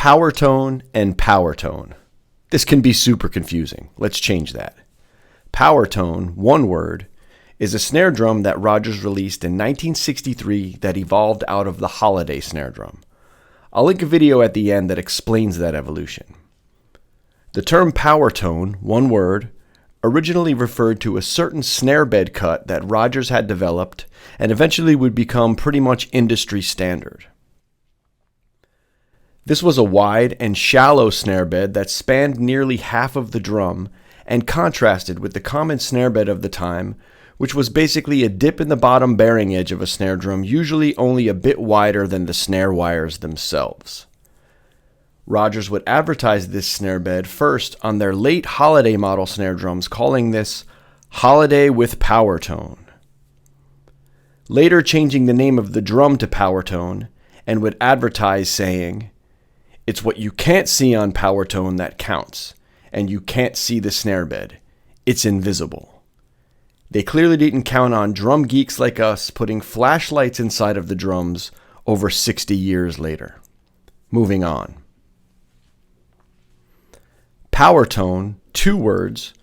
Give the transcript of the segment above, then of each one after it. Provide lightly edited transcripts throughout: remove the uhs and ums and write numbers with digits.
POWERTONE and POWER TONE. This can be super confusing. Let's change that. POWERTONE, one word, is a snare drum that Rogers released in 1963 that evolved out of the holiday snare drum. I'll link a video at the end that explains that evolution. The term POWERTONE, one word, originally referred to a certain snare bed cut that Rogers had developed and eventually would become pretty much industry standard. This was a wide and shallow snare bed that spanned nearly half of the drum and contrasted with the common snare bed of the time, which was basically a dip in the bottom bearing edge of a snare drum, usually only a bit wider than the snare wires themselves. Rogers would advertise this snare bed first on their late holiday model snare drums, calling this Holiday with Power Tone. Later changing the name of the drum to POWERTONE, and would advertise saying, "It's what you can't see on POWERTONE that counts, and you can't see the snare bed. It's invisible." They clearly didn't count on drum geeks like us putting flashlights inside of the drums over 60 years later. Moving on. POWERTONE, two words,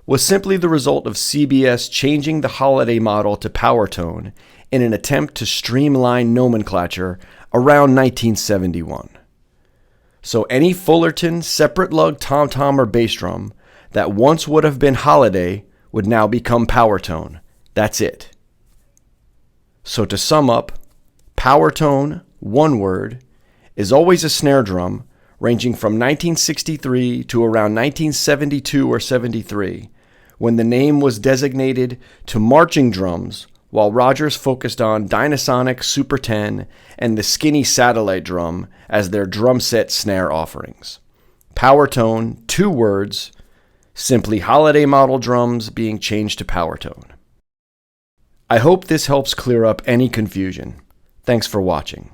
was simply the result of CBS changing the holiday model to POWERTONE in an attempt to streamline nomenclature around 1971. So any Fullerton separate lug tom-tom or bass drum that once would have been holiday would now become POWERTONE. That's it. So to sum up, POWERTONE, one word, is always a snare drum ranging from 1963 to around 1972 or 73, when the name was designated to marching drums, while Rogers focused on Dynasonic Super 10 and the skinny satellite drum as their drum set snare offerings. POWERTONE, two words, simply holiday model drums being changed to POWERTONE. I hope this helps clear up any confusion. Thanks for watching.